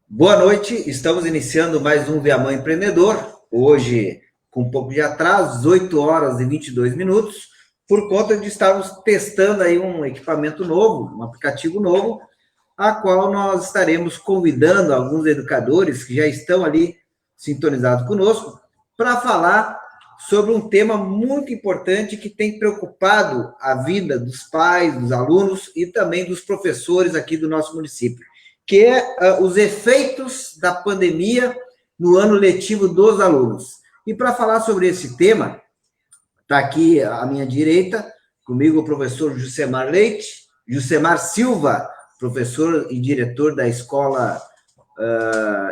Boa noite, estamos iniciando mais um Via Mãe Empreendedor, hoje com um pouco de atraso, 18 horas e 22 minutos, por conta de estarmos testando aí um equipamento novo, um aplicativo novo, a qual nós estaremos convidando alguns educadores que já estão ali sintonizados conosco para falar sobre um tema muito importante que tem preocupado a vida dos pais, dos alunos e também dos professores aqui do nosso município, que é os efeitos da pandemia no ano letivo dos alunos. E para falar sobre esse tema, está aqui à minha direita, comigo o professor Jucemar Silva, professor e diretor da Escola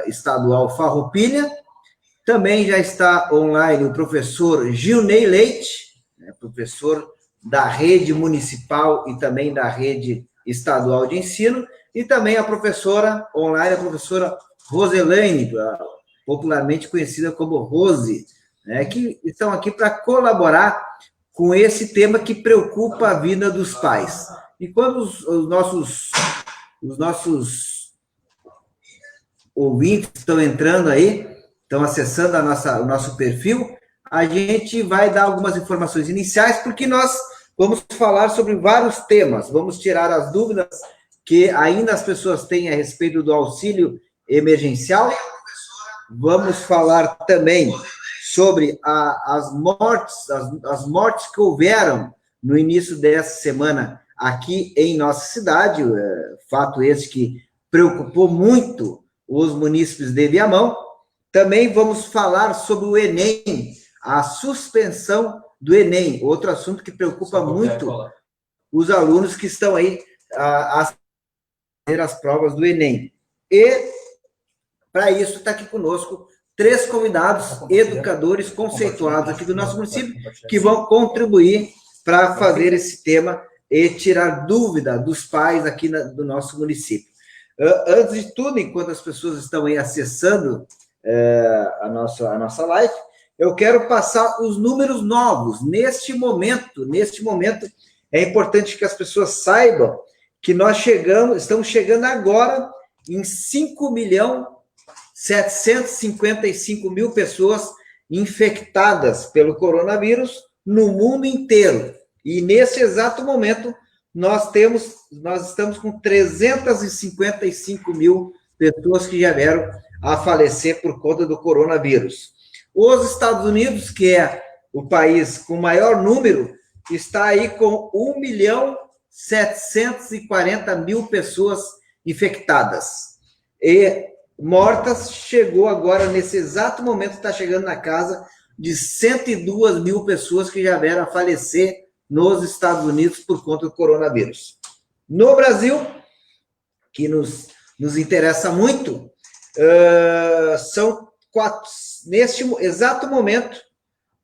Estadual Farroupilha. Também já está online o professor Gilney Leite, professor da rede municipal e também da rede estadual de ensino, e também a professora online, a professora Roselaine, popularmente conhecida como Rose, que estão aqui para colaborar com esse tema que preocupa a vida dos pais. E quando os nossos ouvintes estão entrando aí, estão acessando o nosso perfil, a gente vai dar algumas informações iniciais, porque nós vamos falar sobre vários temas, vamos tirar as dúvidas que ainda as pessoas têm a respeito do auxílio emergencial, vamos falar também sobre as mortes que houveram no início dessa semana aqui em nossa cidade, fato esse que preocupou muito os munícipes de Viamão. Também vamos falar sobre o Enem, a suspensão do Enem, outro assunto que preocupa muito os alunos que estão aí a fazer as provas do Enem. E, para isso, está aqui conosco 3 convidados, educadores conceituados aqui do nosso município, que vão contribuir para fazer esse tema e tirar dúvida dos pais aqui do nosso município. Antes de tudo, enquanto as pessoas estão aí acessando a nossa live, eu quero passar os números novos. Neste momento, é importante que as pessoas saibam que nós estamos chegando agora em 5.755.000 pessoas infectadas pelo coronavírus no mundo inteiro. E nesse exato momento, nós estamos com 355.000 pessoas que já vieram a falecer por conta do coronavírus. Os Estados Unidos, que é o país com maior número, está aí com 1.740.000 pessoas infectadas. E mortas chegou agora, nesse exato momento, está chegando na casa de 102.000 pessoas que já vieram a falecer nos Estados Unidos por conta do coronavírus. No Brasil, que nos interessa muito, neste exato momento,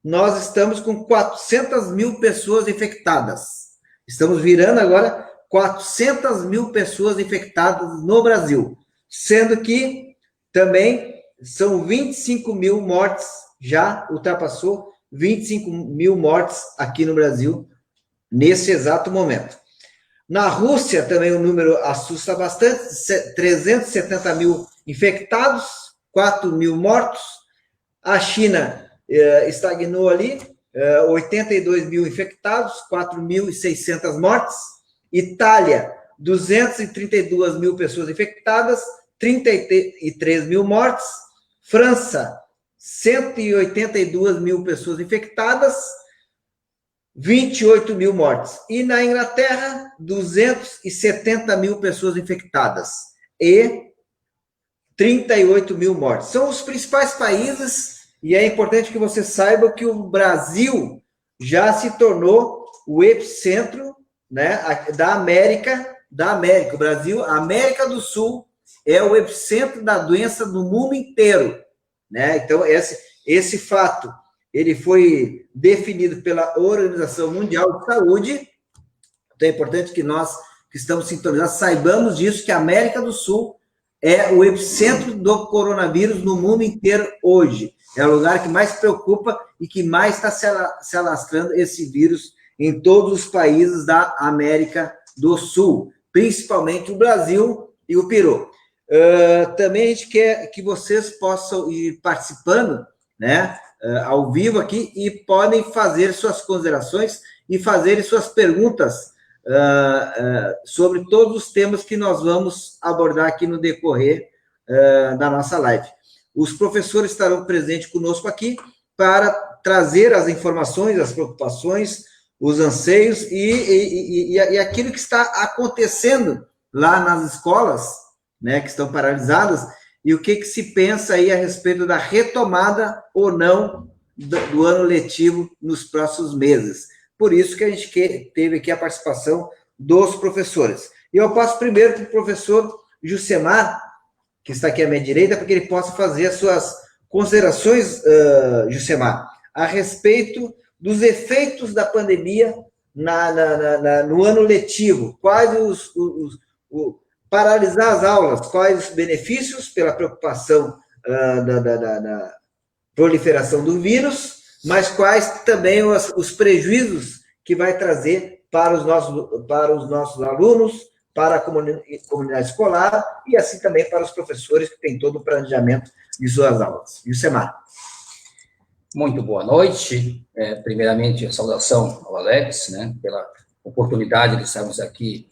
nós estamos com 400.000 pessoas infectadas. Estamos virando agora 400.000 pessoas infectadas no Brasil, sendo que também são 25.000 mortes, já ultrapassou 25.000 mortes aqui no Brasil, nesse exato momento. Na Rússia também o número assusta bastante, 370.000 infectados, 4.000 mortos. A China estagnou ali, 82.000 infectados, 4.600 mortes. Itália, 232.000 pessoas infectadas, 33.000 mortes. França, 182.000 pessoas infectadas, 28.000 mortes. E na Inglaterra, 270.000 pessoas infectadas e 38.000 mortes. São os principais países, e é importante que você saiba que o Brasil já se tornou o epicentro, da América. O Brasil, a América do Sul, é o epicentro da doença no mundo inteiro. Então, esse fato ele foi definido pela Organização Mundial de Saúde. Então, é importante que nós, que estamos sintonizados, saibamos disso, que a América do Sul é o epicentro do coronavírus no mundo inteiro hoje. É o lugar que mais preocupa e que mais está se alastrando esse vírus em todos os países da América do Sul, principalmente o Brasil e o Peru. Também a gente quer que vocês possam ir participando, né, ao vivo aqui, e podem fazer suas considerações e fazer suas perguntas sobre todos os temas que nós vamos abordar aqui no decorrer da nossa live. Os professores estarão presentes conosco aqui para trazer as informações, as preocupações, os anseios e aquilo que está acontecendo lá nas escolas, né, que estão paralisadas, e o que se pensa aí a respeito da retomada ou não do ano letivo nos próximos meses. Por isso que a gente teve aqui a participação dos professores. E eu passo primeiro para o professor Jusemar, que está aqui à minha direita, para que ele possa fazer as suas considerações, Jusemar, a respeito dos efeitos da pandemia no ano letivo. Quais paralisar as aulas, quais os benefícios pela preocupação da proliferação do vírus, mas quais também os prejuízos que vai trazer para os nossos alunos, para a comunidade escolar e assim também para os professores que têm todo o planejamento de suas aulas. Jusemar. Muito boa noite. Primeiramente, a saudação ao Alex, né, pela oportunidade de estarmos aqui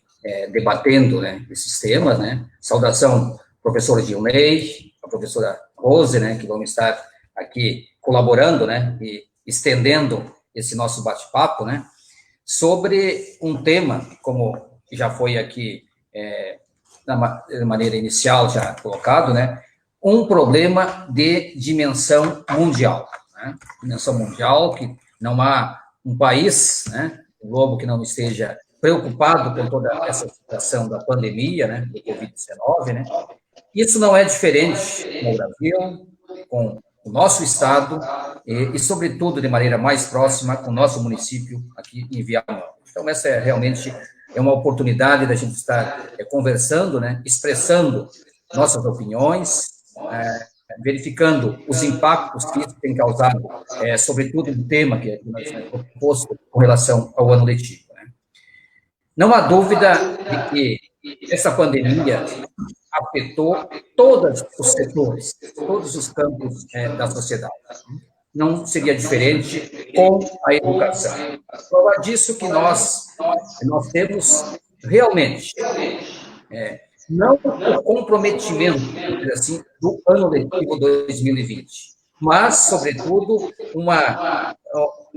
debatendo, né, esses temas, né. Saudação ao professor Gilney, a professora Rose, né, que vão estar aqui colaborando, né, e estendendo esse nosso bate-papo, né, sobre um tema, como já foi aqui da maneira inicial já colocado, né, um problema de dimensão mundial, né, dimensão mundial, que não há um país, né, um globo que não esteja preocupado com toda essa situação da pandemia, né, do Covid-19, né. Isso não é diferente no Brasil, com o nosso estado e, sobretudo, de maneira mais próxima, com o nosso município aqui em Viamão. Então, essa realmente é uma oportunidade da gente estar conversando, né, expressando nossas opiniões, verificando os impactos que isso tem causado, sobretudo no tema que nós temos proposto com relação ao ano letivo. Né. Não há dúvida de que essa pandemia afetou todos os setores, todos os campos da sociedade. Não seria diferente com a educação. Prova disso que nós temos realmente não o comprometimento, assim, do ano letivo 2020, mas, sobretudo,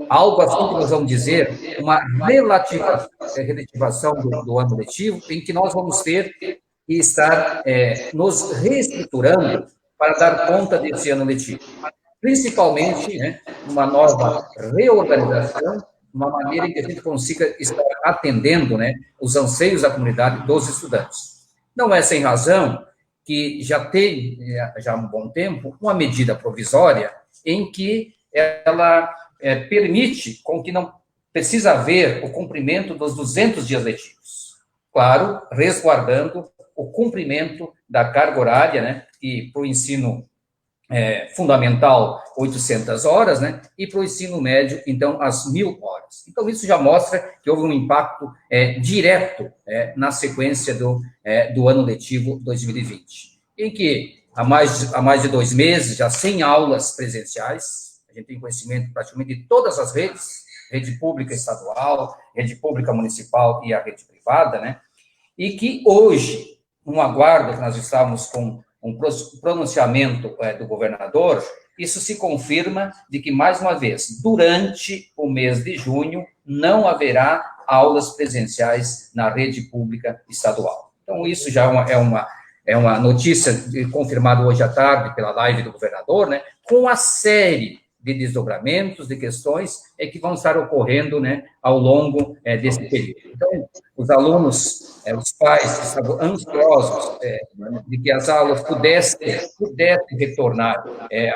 algo assim que nós vamos dizer, uma relativação do ano letivo, em que nós vamos ter e estar nos reestruturando para dar conta desse ano letivo. Principalmente, né, uma nova reorganização, uma maneira em que a gente consiga estar atendendo, né, os anseios da comunidade dos estudantes. Não é sem razão que já tem, já há um bom tempo, uma medida provisória em que ela permite com que não precisa haver o cumprimento dos 200 dias letivos. Claro, resguardando o cumprimento da carga horária, né, e para o ensino fundamental, 800 horas, né, e para o ensino médio, então, as 1.000 horas. Então, isso já mostra que houve um impacto direto na sequência do ano letivo 2020, em que, há mais de 2 meses, já sem aulas presenciais, a gente tem conhecimento praticamente de todas as redes, rede pública estadual, rede pública municipal e a rede privada, né, e que hoje, um aguardo que nós estávamos com um pronunciamento do governador, isso se confirma de que, mais uma vez, durante o mês de junho, não haverá aulas presenciais na rede pública estadual. Então, isso já é uma notícia confirmada hoje à tarde pela live do governador, né, com a série de desdobramentos, de questões que vão estar ocorrendo, né, ao longo desse período. Então, os alunos, os pais estavam ansiosos de que as aulas pudessem retornar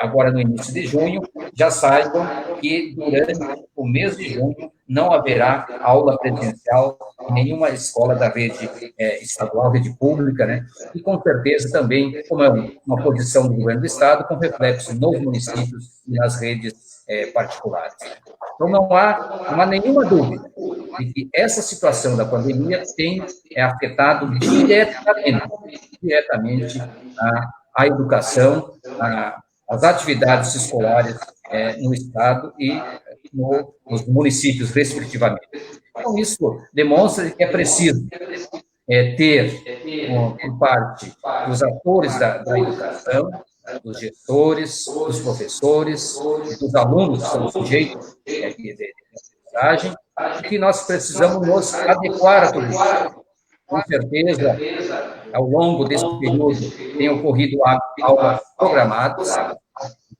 agora no início de junho, já saibam que durante o mês de junho não haverá aula presencial em nenhuma escola da rede estadual, rede pública, né? E com certeza também, como é uma posição do governo do estado, com reflexo nos municípios e nas redes particulares. Então, não há nenhuma dúvida de que essa situação da pandemia tem afetado diretamente a educação, as atividades escolares no Estado e nos municípios, respectivamente. Então, isso demonstra que é preciso ter, por parte dos atores da educação, dos gestores, dos professores, dos alunos que são sujeitos de aprendizagem, que nós precisamos nos adequar a tudo isso. Com certeza, ao longo desse período, tem ocorrido aulas programadas,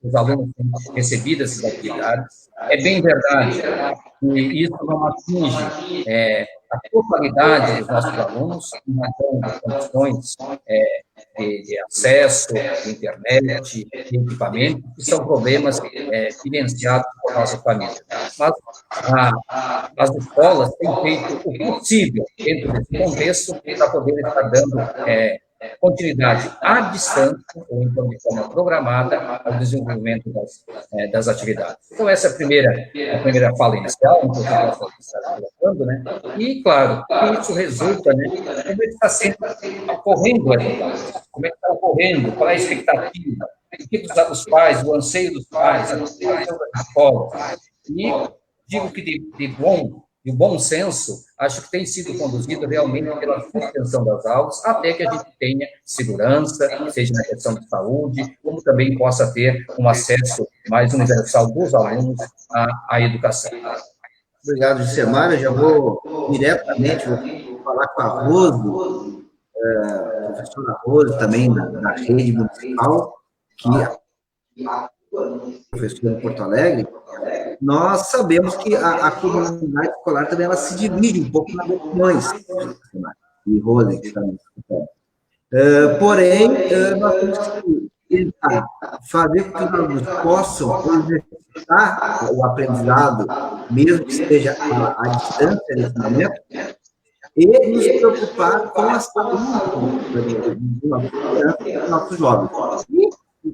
os alunos têm recebido essas atividades. É bem verdade que isso não atinge a totalidade dos nossos alunos, não têm condições de acesso, de internet, de equipamento, que são problemas vivenciados por nossa família. Mas as escolas têm feito o possível dentro desse contexto para poder estar dando continuidade à distância, ou então de forma programada, ao desenvolvimento das atividades. Então, essa é a primeira fala inicial, que eu estou colocando, né? E, claro, isso resulta, né? Como é que está ocorrendo como é que está ocorrendo, qual é a expectativa, o que os pais, o anseio dos pais, a situação da escola. E digo que de bom senso, acho que tem sido conduzido realmente pela suspensão das aulas, até que a gente tenha segurança, seja na questão de saúde, como também possa ter um acesso mais universal dos alunos à educação. Obrigado, Josemar. Eu já vou diretamente falar com a Rose, a professora Rose, também da rede municipal, que é professora em Porto Alegre. Nós sabemos que a comunidade escolar também ela se divide um pouco nas opiniões, e Rose, que está nos escutando. Porém, nós temos que tentar fazer com que os alunos possam exercitar o aprendizado, mesmo que esteja à distância nesse momento, e nos preocupar com a saúde dos nossos jovens.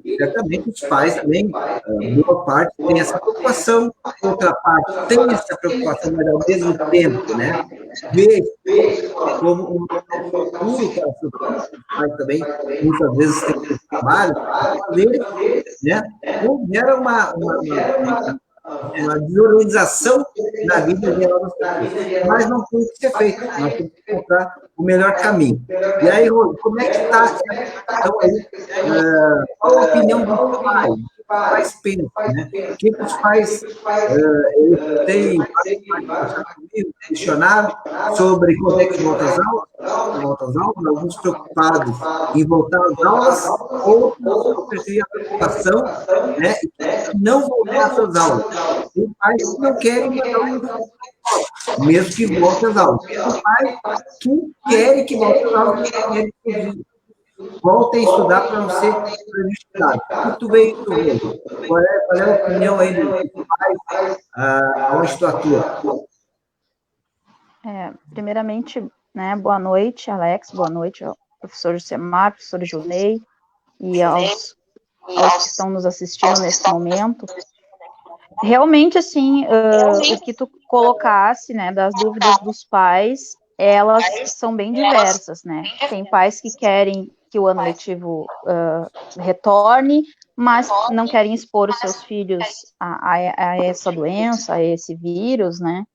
E, certamente, os pais também, boa parte, tem essa preocupação, outra parte tem essa preocupação, mas, ao mesmo tempo, né, vê como um futuro para os seus pais também, muitas vezes, tem esse trabalho para fazer, né, ou gera uma desorganização na vida geral das pessoas. Mas não tem que ser feito, nós temos que encontrar o melhor caminho. E aí, Rô, como é que está essa questão aí? Qual a opinião dos pais? Os pais pensam, né? O que os pais têm questionado sobre quando é que volta às aulas, alguns preocupados em voltar às aulas, outros têm a preocupação, né, de não voltar às suas aulas. Tem pais que não querem mesmo que volte às aulas. Tem pais que querem que volte às aulas, que querem que voltem a estudar para não ser prejudicado. Muito bem, qual é a opinião aí dos pais? Aonde tu atua? Primeiramente, né, boa noite, Alex, boa noite ao professor Josemar, professor Junei, e aos que estão nos assistindo nesse momento. Realmente, assim, o que tu colocasse, né, das dúvidas dos pais, elas são bem diversas, né? Tem pais que querem que o ano letivo retorne, mas não querem expor os seus filhos a essa doença, a esse vírus, né?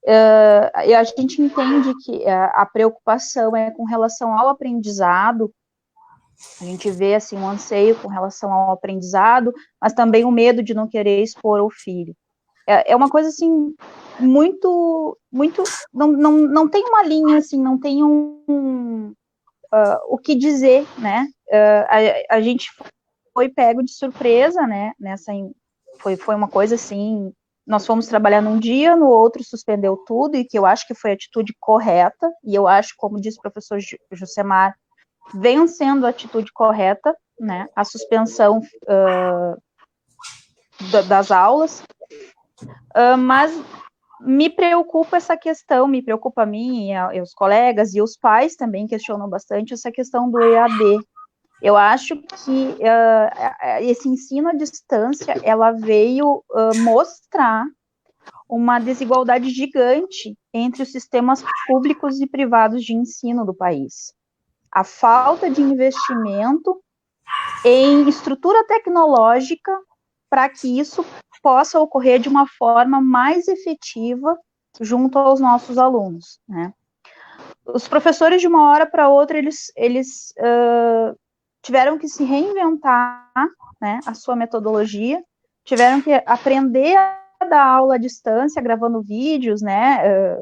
E a gente entende que a preocupação é com relação ao aprendizado. A gente vê, assim, um anseio com relação ao aprendizado, mas também o medo de não querer expor o filho. É uma coisa, assim, muito, não tem uma linha, assim, não tem o que dizer, né? A gente foi pego de surpresa, né? Foi uma coisa, assim, nós fomos trabalhar num dia, no outro suspendeu tudo, e que eu acho que foi a atitude correta, e eu acho, como disse o professor Josemar, vem sendo a atitude correta, né, a suspensão das aulas, mas me preocupa essa questão, me preocupa a mim e os colegas, e os pais também questionam bastante essa questão do EAD. Eu acho que esse ensino à distância, ela veio mostrar uma desigualdade gigante entre os sistemas públicos e privados de ensino do país. A falta de investimento em estrutura tecnológica para que isso possa ocorrer de uma forma mais efetiva junto aos nossos alunos, né? Os professores, de uma hora para outra, eles tiveram que se reinventar, né, a sua metodologia, tiveram que aprender a dar aula à distância, gravando vídeos, né,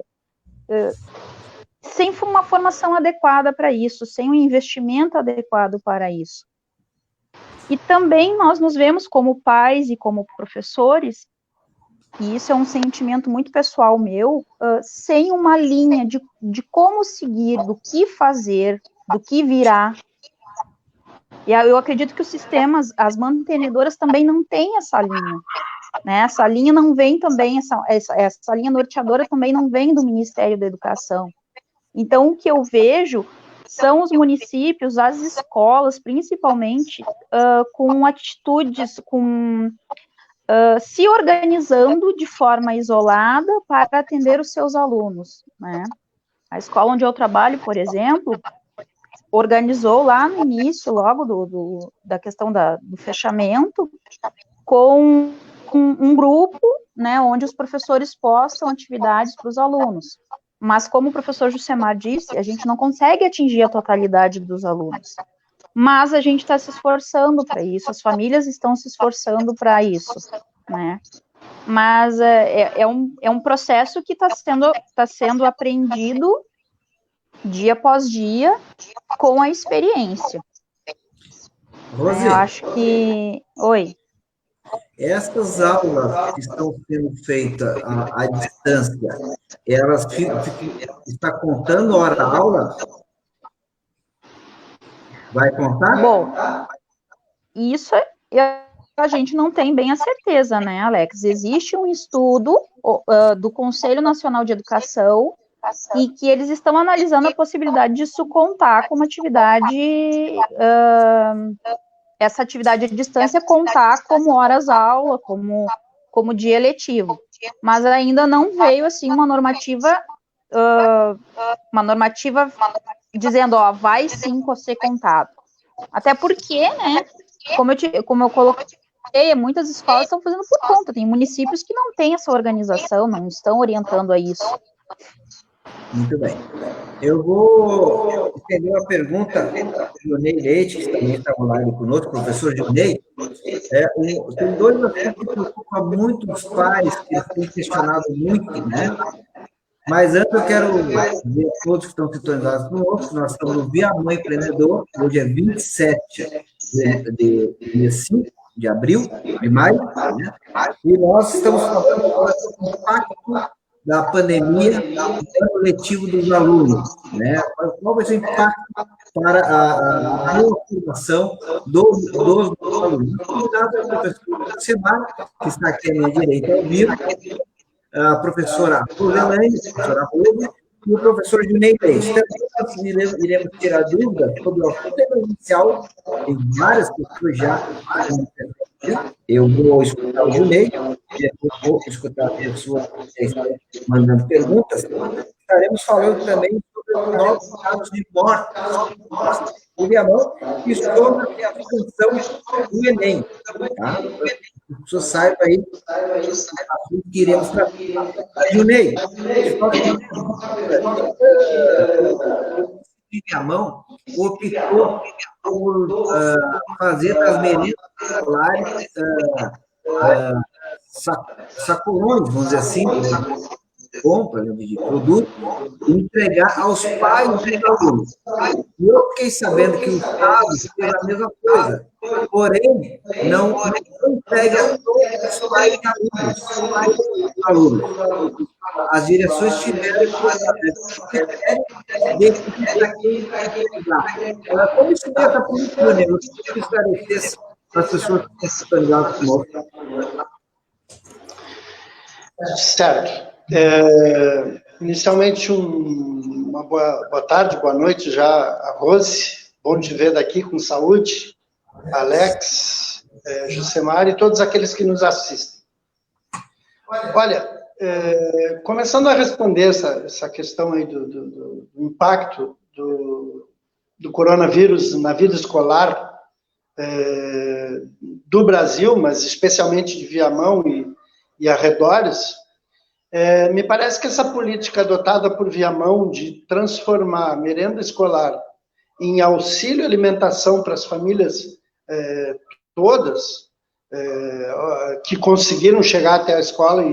sem uma formação adequada para isso, sem um investimento adequado para isso. E também nós nos vemos como pais e como professores, e isso é um sentimento muito pessoal meu, sem uma linha de como seguir, do que fazer, do que virá. E eu acredito que os sistemas, as mantenedoras também não têm essa linha, né? Essa linha não vem também, essa linha norteadora também não vem do Ministério da Educação. Então, o que eu vejo são os municípios, as escolas, principalmente, com atitudes, se organizando de forma isolada para atender os seus alunos, né? A escola onde eu trabalho, por exemplo, organizou lá no início, logo da questão do fechamento, com um grupo, né, onde os professores postam atividades para os alunos. Mas, como o professor Jusemar disse, a gente não consegue atingir a totalidade dos alunos. Mas a gente está se esforçando para isso, as famílias estão se esforçando para isso, né? Mas é um processo que está sendo aprendido dia após dia com a experiência. Rose, eu acho que... Oi. Essas aulas que estão sendo feitas à distância, elas está contando hora-aula? Vai contar? Bom, isso a gente não tem bem a certeza, né, Alex? Existe um estudo do Conselho Nacional de Educação e que eles estão analisando a possibilidade disso contar como atividade, essa atividade à distância contar como horas-aula, como dia letivo. Mas ainda não veio, assim, uma normativa dizendo, vai sim ser contado. Até porque, né, como eu coloquei, muitas escolas estão fazendo por conta, tem municípios que não têm essa organização, não estão orientando a isso. Muito bem. Eu vou estender uma pergunta para o Junei Leite, que também está online conosco, professor Junei. Tem dois assuntos que preocupam muito os pais, que eles têm questionado muito, né? Mas antes eu quero dizer a todos que estão sintonizados conosco, nós estamos no Via Mãe Empreendedor, hoje é 27 de abril, de maio, né? E nós estamos falando agora sobre o impacto da pandemia no ano letivo dos alunos, né? Qual vai ser o impacto para a formação dos alunos? O convidado é o professor Jusemar, que está aqui à minha direita ao vivo, a professora Roselane, e o professor Junei Leite. Também nós iremos tirar dúvidas sobre o tema inicial, tem várias pessoas já. Eu vou escutar o Junei, depois vou escutar a pessoa que está mandando perguntas. Estaremos falando também sobre os novos casos de morte do Viamão e sobre a função do Enem. Tá? As pessoas saibam aí o que iremos tratar. Junei, Viamão optou por fazer das merendas escolares sacolões, vamos dizer assim, compra de produto, e entregar aos pais dos alunos. E eu fiquei sabendo que o Estado fez a mesma coisa, porém, não entrega a todos os pais e alunos. As direções tiveram que decidir para quem entregar. Como isso está política, né? Eu queria que esclarecesse para as pessoas que estão sintonizadas conosco. Certo. Inicialmente, uma boa tarde, boa noite já a Rose Bom te ver daqui com saúde, Alex, Jusemar e todos aqueles que nos assistem. Olha, começando a responder essa questão aí do impacto do coronavírus na vida escolar do Brasil, mas especialmente de Viamão e arredores, me parece que essa política adotada por Viamão de transformar a merenda escolar em auxílio alimentação para as famílias todas que conseguiram chegar até a escola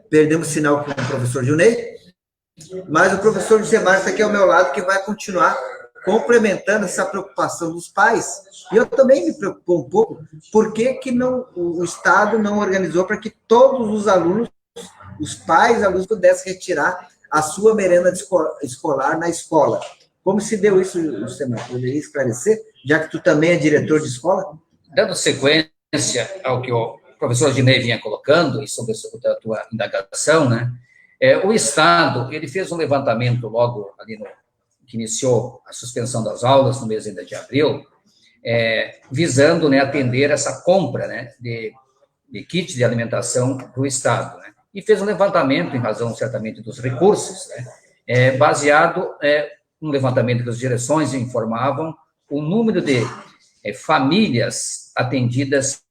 Perdemos sinal com o professor Junei, mas o professor José Márcio está aqui ao meu lado, que vai continuar complementando essa preocupação dos pais. E eu também me preocupo um pouco, por que não, o Estado não organizou para que todos os alunos, os pais, alunos, pudessem retirar a sua merenda escolar na escola? Como se deu isso, José Márcio? Poderia esclarecer, já que tu também é diretor de escola? Dando sequência ao que o professor Ginei vinha colocando, e sobre a tua indagação, né, o Estado, ele fez um levantamento logo ali que iniciou a suspensão das aulas, no mês ainda de abril, visando, né, atender essa compra, né, de kit de alimentação para o Estado, né, e fez um levantamento, em razão, certamente, dos recursos, né, baseado um levantamento que as direções informavam o número de famílias atendidas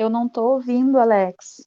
Eu não estou ouvindo, Alex.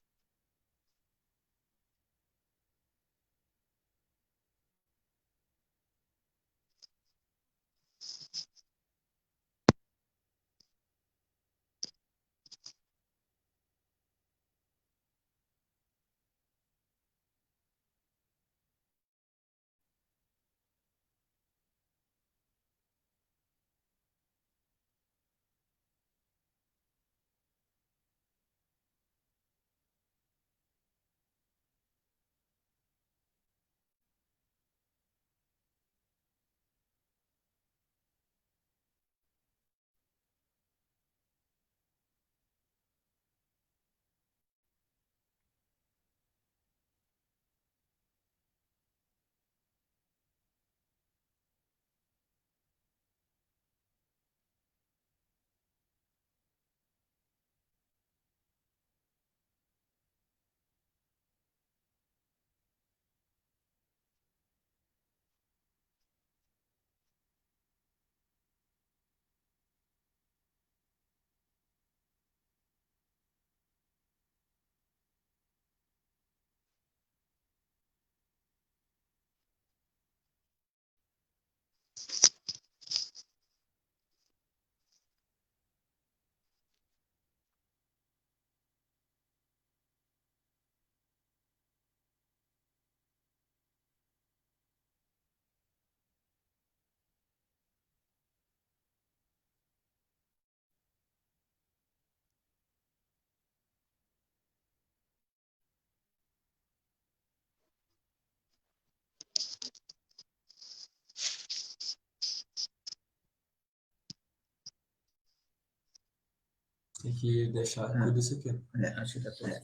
Tem que deixar tudo isso aqui.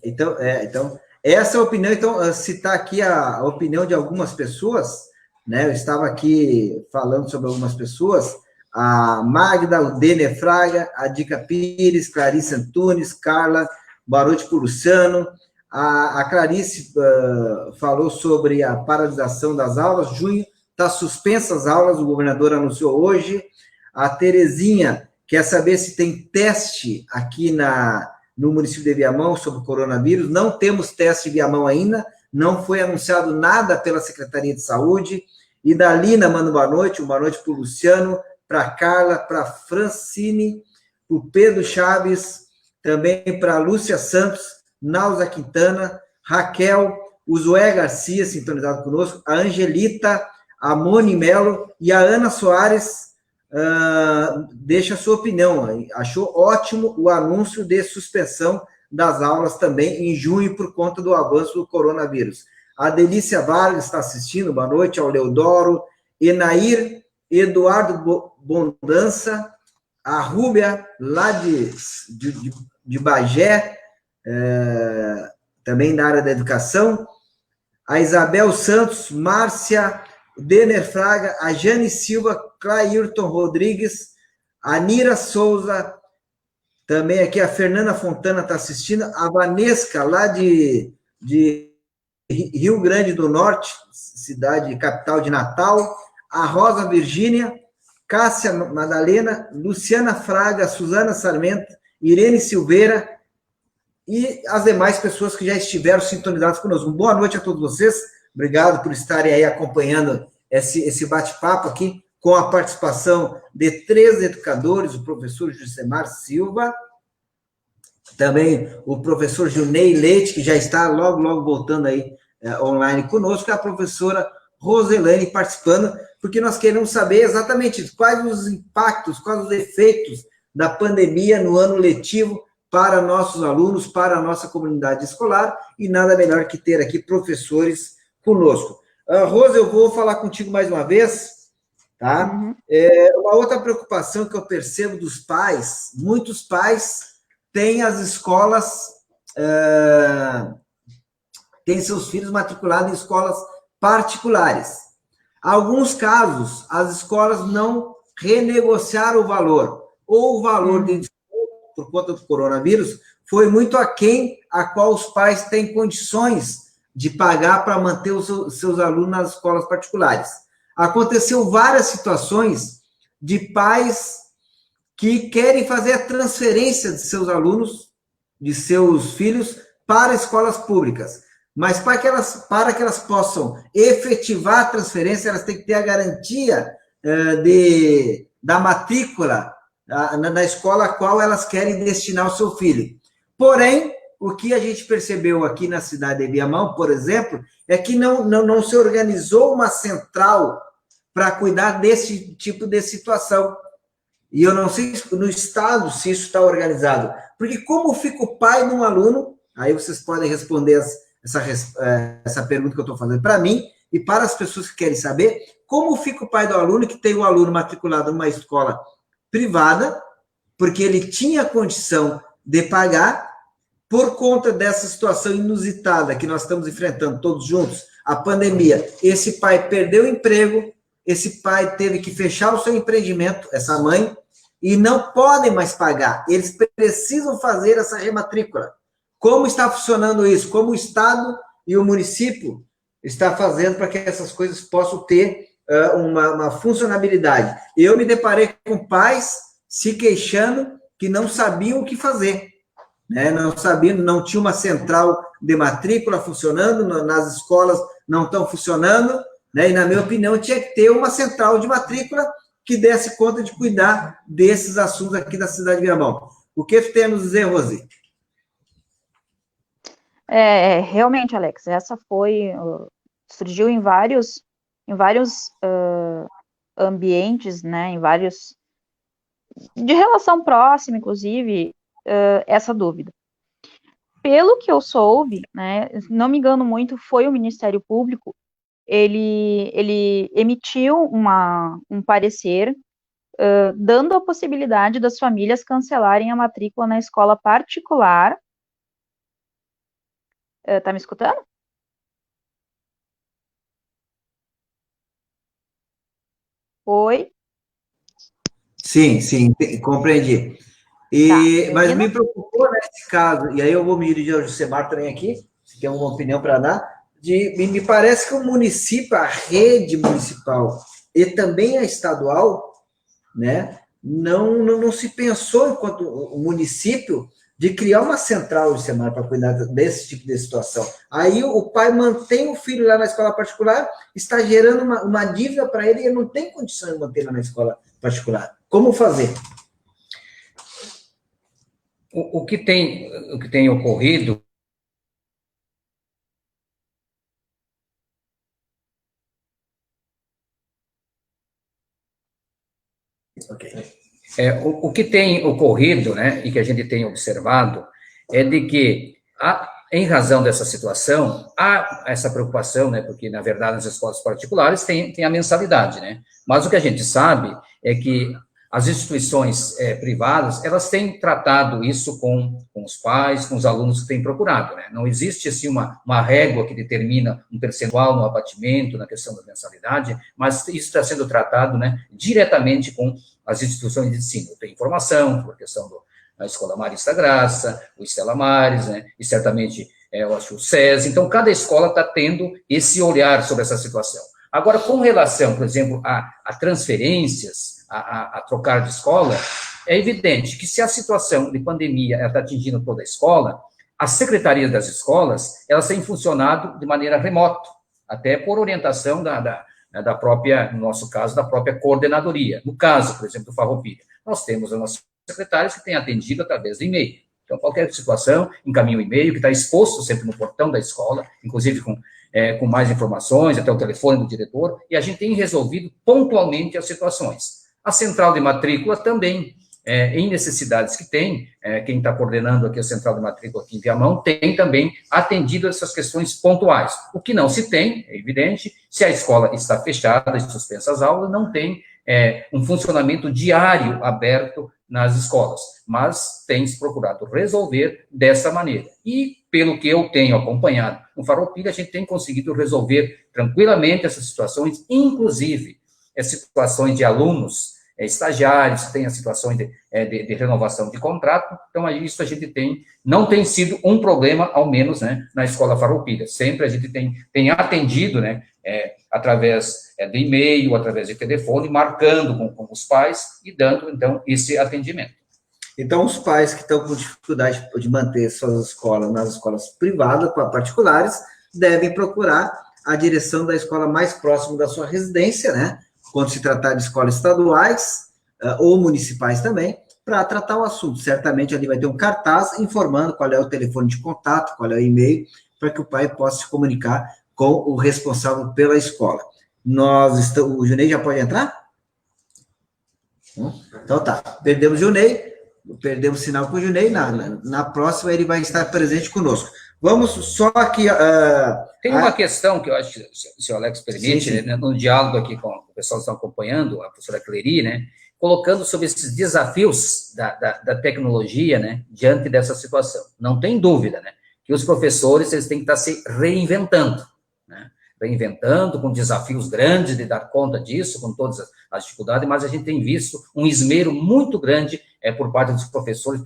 Então, essa é a opinião. Então, citar aqui a opinião de algumas pessoas, né? Eu estava aqui falando sobre algumas pessoas, a Magda, o Denner Fraga, a Dica Pires, Clarice Antunes, Carla, Barote Luciano, a Clarice falou sobre a paralisação das aulas, junho está suspensa as aulas, o governador anunciou hoje, a Terezinha quer saber se tem teste aqui no município de Viamão sobre o coronavírus. Não temos teste em Viamão ainda, não foi anunciado nada pela Secretaria de Saúde. E da Lina manda boa noite para o Luciano, para a Carla, para a Francine, para o Pedro Chaves, também para a Lúcia Santos, Nauza Quintana, Raquel, o Zoé Garcia, sintonizado conosco, a Angelita, a Moni Melo e a Ana Soares. Deixa a sua opinião. Achou ótimo o anúncio de suspensão das aulas também em junho por conta do avanço do coronavírus. A Delícia Vargas está assistindo, boa noite, ao Leodoro, Enair, Eduardo Bondança, a Rúbia, lá de Bagé, também na área da educação, a Isabel Santos, Márcia, Denner Fraga, a Jane Silva, Clairton Rodrigues, a Nira Souza, também aqui a Fernanda Fontana está assistindo, a Vanesca, lá de Rio Grande do Norte, cidade capital de Natal, a Rosa Virgínia, Cássia Madalena, Luciana Fraga, Suzana Sarmento, Irene Silveira e as demais pessoas que já estiveram sintonizadas conosco. Boa noite a todos vocês, obrigado por estarem aí acompanhando esse bate-papo aqui, com a participação de 3 educadores, o professor Jusemar Silva, também o professor Junei Leite, que já está logo voltando aí online conosco, e a professora Roselane participando, porque nós queremos saber exatamente quais os impactos, quais os efeitos da pandemia no ano letivo para nossos alunos, para a nossa comunidade escolar, e nada melhor que ter aqui professores conosco. Rosa, eu vou falar contigo mais uma vez, tá? Uhum. Uma outra preocupação que eu percebo dos pais, muitos pais têm as escolas, têm seus filhos matriculados em escolas particulares. Alguns casos, as escolas não renegociaram o valor, ou o valor de desconto por conta do coronavírus foi muito aquém a qual os pais têm condições de pagar para manter os seus alunos nas escolas particulares. Aconteceu várias situações de pais que querem fazer a transferência de seus alunos de seus filhos para escolas públicas. Mas para que elas possam efetivar a transferência, elas têm que ter a garantia da matrícula na escola a qual elas querem destinar o seu filho. Porém, o que a gente percebeu aqui na cidade de Viamão, por exemplo, é que não se organizou uma central para cuidar desse tipo de situação. E eu não sei no estado se isso está organizado. Porque como fica o pai de um aluno, aí vocês podem responder essa pergunta que eu estou fazendo para mim e para as pessoas que querem saber, como fica o pai do aluno que tem um aluno matriculado numa escola privada, porque ele tinha condição de pagar, por conta dessa situação inusitada que nós estamos enfrentando todos juntos, a pandemia, esse pai perdeu o emprego, esse pai teve que fechar o seu empreendimento, essa mãe, e não podem mais pagar. Eles precisam fazer essa rematrícula. Como está funcionando isso? Como o Estado e o município está fazendo para que essas coisas possam ter uma funcionabilidade? Eu me deparei com pais se queixando que não sabiam o que fazer. Não sabia, não tinha uma central de matrícula funcionando, nas escolas não estão funcionando, e, na minha opinião, tinha que ter uma central de matrícula que desse conta de cuidar desses assuntos aqui da cidade de Viamão. O que você tem a nos dizer, Rosi? Realmente, Alex, essa surgiu em vários ambientes, em vários, de relação próxima, inclusive, essa dúvida. Pelo que eu soube, não me engano muito, foi o Ministério Público, ele emitiu um parecer dando a possibilidade das famílias cancelarem a matrícula na escola particular. Tá me escutando? Oi? Sim, compreendi. Mas me preocupou nesse caso, e aí eu vou me dirigir ao Josemar também aqui, se tem alguma opinião para dar, me parece que o município, a rede municipal e também a estadual, não se pensou, enquanto o município, de criar uma central de semana para cuidar desse tipo de situação. Aí o pai mantém o filho lá na escola particular, está gerando uma dívida para ele e ele não tem condição de manter lá na escola particular. Como fazer? O que tem ocorrido o que tem ocorrido, e que a gente tem observado, é de que, em razão dessa situação, há essa preocupação, porque, na verdade, nas escolas particulares tem a mensalidade, mas o que a gente sabe é que as instituições privadas, elas têm tratado isso com os pais, com os alunos que têm procurado, Não existe, assim, uma régua que determina um percentual no abatimento, na questão da mensalidade, mas isso está sendo tratado, diretamente com as instituições de ensino. Tem informação, por questão da Escola Marista Graça, o Estela Maris, e certamente, eu acho, o SES. Então, cada escola está tendo esse olhar sobre essa situação. Agora, com relação, por exemplo, a transferências, a trocar de escola, é evidente que se a situação de pandemia está atingindo toda a escola, as secretarias das escolas, elas têm funcionado de maneira remota, até por orientação da própria, no nosso caso, da própria coordenadoria. No caso, por exemplo, do Farroupilha, nós temos os nossos secretários que têm atendido através do e-mail. Então, qualquer situação, encaminha um e-mail que está exposto sempre no portão da escola, inclusive com mais informações, até o telefone do diretor, e a gente tem resolvido pontualmente as situações. A central de matrícula também, em necessidades que tem, quem está coordenando aqui a central de matrícula aqui em Viamão, tem também atendido essas questões pontuais. O que não se tem, é evidente, se a escola está fechada e suspensa as aulas, não tem um funcionamento diário aberto nas escolas, mas tem se procurado resolver dessa maneira. E, pelo que eu tenho acompanhado no Farroupilha, a gente tem conseguido resolver tranquilamente essas situações, inclusive situações de alunos, estagiários, tem as situações de renovação de contrato, então isso a gente não tem sido um problema, ao menos, na Escola Farroupilha. Sempre a gente tem atendido, através de e-mail, através de telefone, marcando com os pais e dando, então, esse atendimento. Então, os pais que estão com dificuldade de manter suas escolas nas escolas privadas, particulares, devem procurar a direção da escola mais próxima da sua residência, né? Quando se tratar de escolas estaduais ou municipais também, para tratar o assunto. Certamente ali vai ter um cartaz informando qual é o telefone de contato, qual é o e-mail, para que o pai possa se comunicar com o responsável pela escola. O Junei já pode entrar? Então tá, perdemos o Junei, perdemos o sinal com o Junei, na próxima ele vai estar presente conosco. Vamos só aqui... Tem uma questão que eu acho que, se o Alex permite, sim. Né, no diálogo aqui com o pessoal que está acompanhando, a professora Clery, né, colocando sobre esses desafios da tecnologia, né, diante dessa situação. Não tem dúvida, né, que os professores eles têm que estar se reinventando, né, reinventando com desafios grandes de dar conta disso, com todas as dificuldades, mas a gente tem visto um esmero muito grande por parte dos professores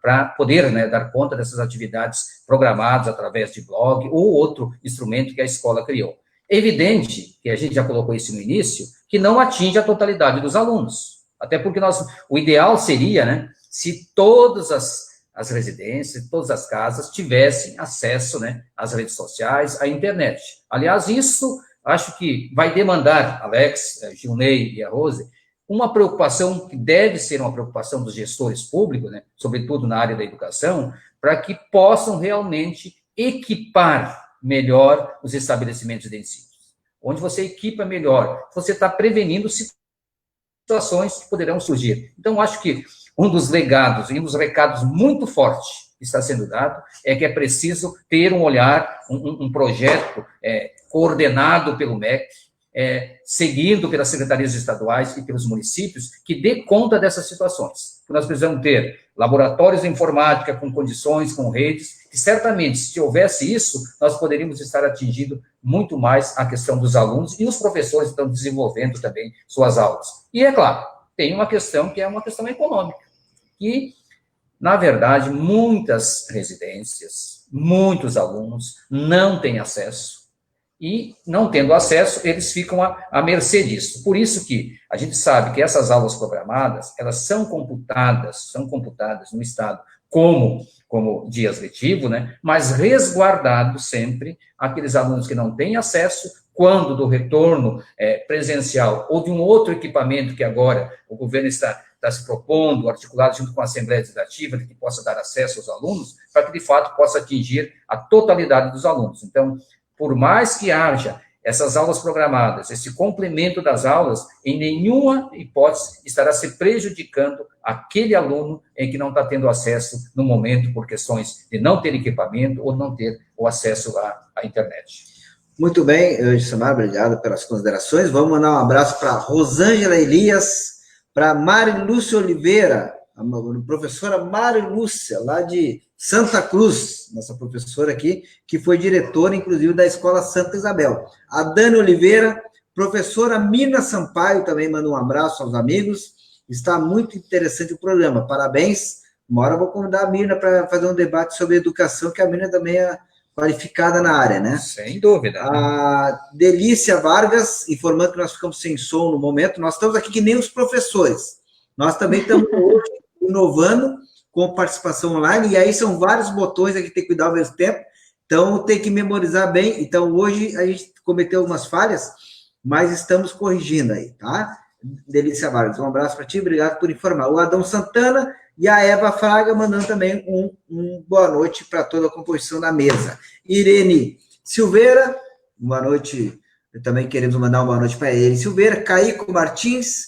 para poder, né, dar conta dessas atividades programadas através de blog ou outro instrumento que a escola criou. É evidente, que a gente já colocou isso no início, que não atinge a totalidade dos alunos. Até porque o ideal seria, né, se todas as residências, todas as casas tivessem acesso, né, às redes sociais, à internet. Aliás, isso acho que vai demandar, Alex, Gilney e a Rose, uma preocupação que deve ser uma preocupação dos gestores públicos, né, sobretudo na área da educação, para que possam realmente equipar melhor os estabelecimentos de ensino. Onde você equipa melhor, você está prevenindo situações que poderão surgir. Então, acho que um dos legados e um dos recados muito fortes que está sendo dado é que é preciso ter um olhar, um projeto coordenado pelo MEC, seguido pelas secretarias estaduais e pelos municípios, que dê conta dessas situações. Nós precisamos ter laboratórios de informática com condições, com redes, que certamente, se houvesse isso, nós poderíamos estar atingindo muito mais a questão dos alunos, e os professores estão desenvolvendo também suas aulas. E, é claro, tem uma questão que é uma questão econômica, que, na verdade, muitas residências, muitos alunos não têm acesso, e, não tendo acesso, eles ficam à mercê disso. Por isso que a gente sabe que essas aulas programadas, elas são computadas no Estado como dias letivos, né? Mas resguardado sempre aqueles alunos que não têm acesso, quando do retorno presencial ou de um outro equipamento que agora o governo está se propondo, articulado junto com a Assembleia Legislativa, de que possa dar acesso aos alunos, para que, de fato, possa atingir a totalidade dos alunos. Então, por mais que haja essas aulas programadas, esse complemento das aulas, em nenhuma hipótese estará se prejudicando aquele aluno em que não está tendo acesso no momento por questões de não ter equipamento ou não ter o acesso à internet. Muito bem, Samar, obrigado pelas considerações. Vamos mandar um abraço para Rosângela Elias, para Mari Lúcia Oliveira, a professora Mari Lúcia, lá de Santa Cruz, nossa professora aqui, que foi diretora, inclusive, da Escola Santa Isabel. A Dani Oliveira, professora Mirna Sampaio, também manda um abraço aos amigos. Está muito interessante o programa, parabéns. Uma hora eu vou convidar a Mirna para fazer um debate sobre educação, que a Mirna também é qualificada na área, né? Sem dúvida. A Delícia Vargas, informando que nós ficamos sem som no momento. Nós estamos aqui que nem os professores. Nós também estamos hoje inovando com participação online, e aí são vários botões aqui que tem que cuidar ao mesmo tempo, então tem que memorizar bem. Então, hoje a gente cometeu algumas falhas, mas estamos corrigindo aí, tá? Delícia Vargas, um abraço para ti, obrigado por informar. O Adão Santana e a Eva Fraga mandando também um boa noite para toda a composição da mesa. Irene Silveira, boa noite, também queremos mandar uma boa noite para Irene Silveira, Caico Martins,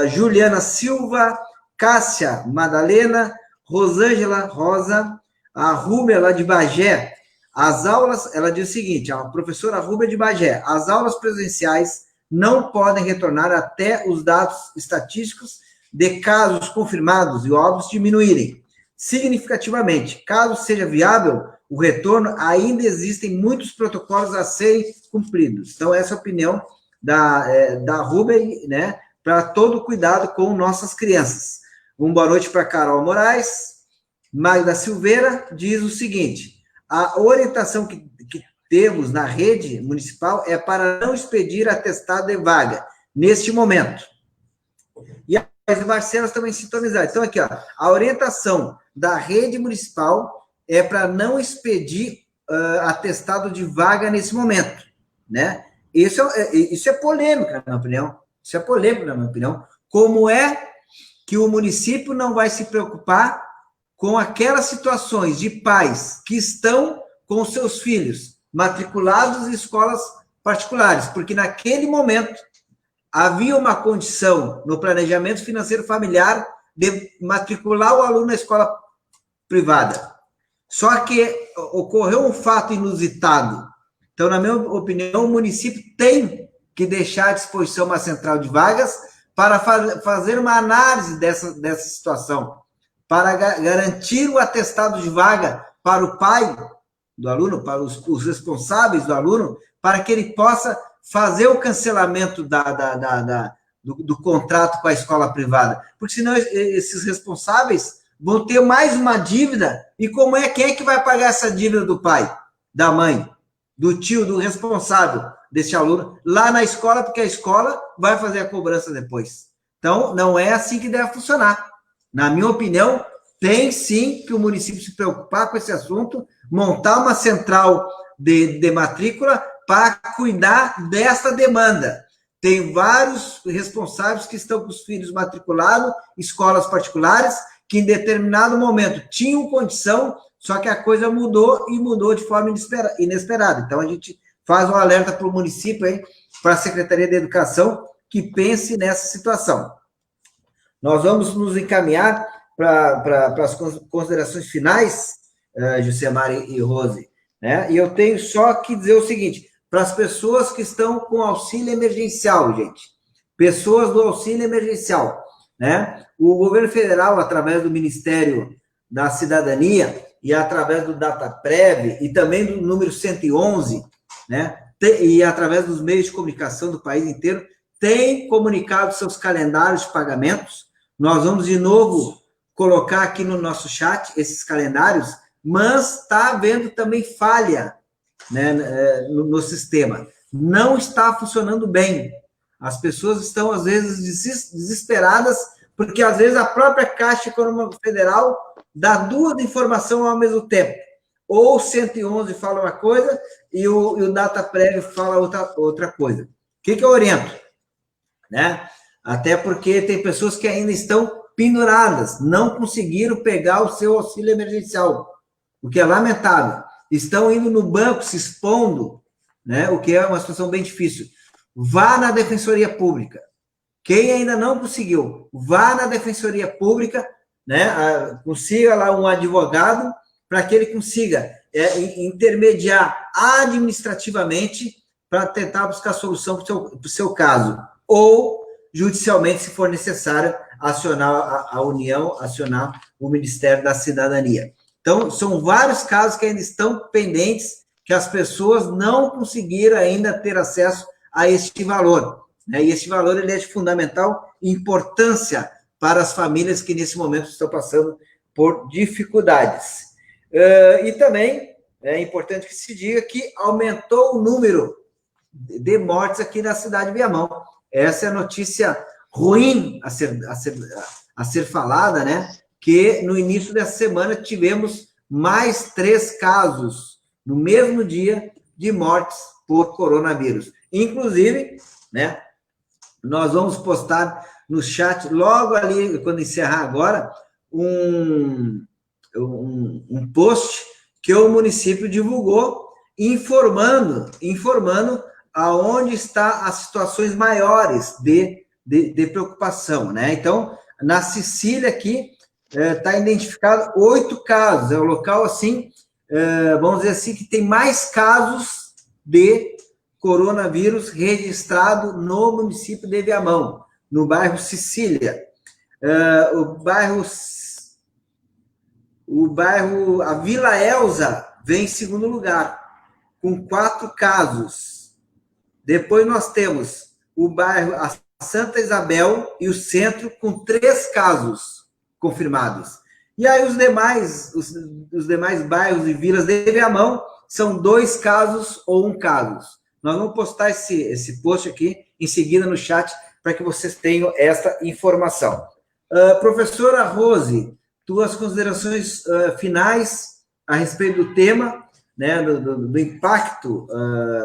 Juliana Silva, Cássia Madalena, Rosângela Rosa, a Rúbia lá de Bagé. As aulas, ela diz o seguinte, a professora Rúbia de Bagé, as aulas presenciais não podem retornar até os dados estatísticos de casos confirmados e óbitos diminuírem significativamente. Caso seja viável o retorno, ainda existem muitos protocolos a serem cumpridos. Então, essa é a opinião da Rúbia, né, para todo cuidado com nossas crianças. Uma boa noite para Carol Moraes. Magda Silveira diz o seguinte, a orientação que temos na rede municipal é para não expedir atestado de vaga neste momento. E a e Marcelo também sintonizados. Então, aqui, ó, a orientação da rede municipal é para não expedir atestado de vaga nesse momento, né? Isso é polêmico, na minha opinião. Isso é polêmico, na minha opinião. Como é que o município não vai se preocupar com aquelas situações de pais que estão com seus filhos matriculados em escolas particulares? Porque naquele momento havia uma condição no planejamento financeiro familiar de matricular o aluno na escola privada. Só que ocorreu um fato inusitado. Então, na minha opinião, o município tem que deixar à disposição uma central de vagas para fazer uma análise dessa situação, para garantir o atestado de vaga para o pai do aluno, para os responsáveis do aluno, para que ele possa fazer o cancelamento do contrato com a escola privada. Porque senão esses responsáveis vão ter mais uma dívida. E quem é que vai pagar essa dívida do pai, da mãe, do tio, do responsável desse aluno lá na escola, porque a escola vai fazer a cobrança depois. Então, não é assim que deve funcionar. Na minha opinião, tem sim que o município se preocupar com esse assunto, montar uma central de matrícula para cuidar dessa demanda. Tem vários responsáveis que estão com os filhos matriculados em escolas particulares, que em determinado momento tinham condição, só que a coisa mudou e mudou de forma inesperada. Então, a gente faz um alerta para o município, para a Secretaria de Educação, que pense nessa situação. Nós vamos nos encaminhar para as considerações finais, Jusemar e Rose, né? E eu tenho só que dizer o seguinte, para as pessoas que estão com auxílio emergencial, gente, pessoas do auxílio emergencial, né? O governo federal, através do Ministério da Cidadania e através do DataPrev e também do número 111, né? E através dos meios de comunicação do país inteiro, tem comunicado seus calendários de pagamentos. Nós vamos, de novo, colocar aqui no nosso chat esses calendários, mas está havendo também falha, né, no sistema. Não está funcionando bem. As pessoas estão, às vezes, desesperadas, porque, às vezes, a própria Caixa Econômica Federal dá duas informações ao mesmo tempo. Ou o 111 fala uma coisa e o DataPrev fala outra coisa. O que eu oriento? Né? Até porque tem pessoas que ainda estão penduradas, não conseguiram pegar o seu auxílio emergencial, o que é lamentável. Estão indo no banco, se expondo, né? O que é uma situação bem difícil. Vá na Defensoria Pública. Quem ainda não conseguiu, vá na Defensoria Pública, né? Consiga lá um advogado para que ele consiga intermediar administrativamente para tentar buscar solução para o seu caso. Ou, judicialmente, se for necessário, acionar a União, acionar o Ministério da Cidadania. Então, são vários casos que ainda estão pendentes, que as pessoas não conseguiram ainda ter acesso a este valor, né? E este valor ele é de fundamental importância para as famílias que, nesse momento, estão passando por dificuldades. E também é importante que se diga que aumentou o número de mortes aqui na cidade de Viamão. Essa é a notícia ruim a ser falada, né? Que no início dessa semana tivemos mais 3 casos no mesmo dia de mortes por coronavírus. Inclusive, né? Nós vamos postar no chat, logo ali, quando encerrar agora, um post que o município divulgou, informando aonde está as situações maiores de preocupação, né? Então, na Sicília aqui, está identificado 8 casos, é um local assim, vamos dizer assim, que tem mais casos de coronavírus registrado no município de Viamão, no bairro Sicília. A Vila Elza vem em segundo lugar, com 4 casos. Depois nós temos o bairro a Santa Isabel e o centro com 3 casos confirmados. E aí os demais bairros e vilas de Viamão são 2 casos ou 1 caso. Nós vamos postar esse post aqui em seguida no chat para que vocês tenham essa informação. Professora Rose, tuas considerações finais a respeito do tema, né, do impacto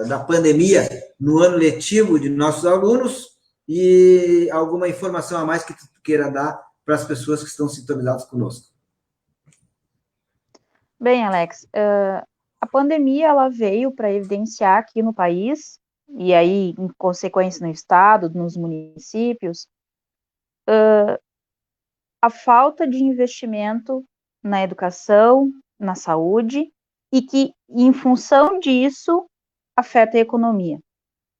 da pandemia no ano letivo de nossos alunos e alguma informação a mais que tu queira dar para as pessoas que estão sintonizadas conosco. Bem, Alex, a pandemia ela veio para evidenciar aqui no país, e aí, em consequência, no estado, nos municípios, a falta de investimento na educação, na saúde, e que, em função disso, afeta a economia,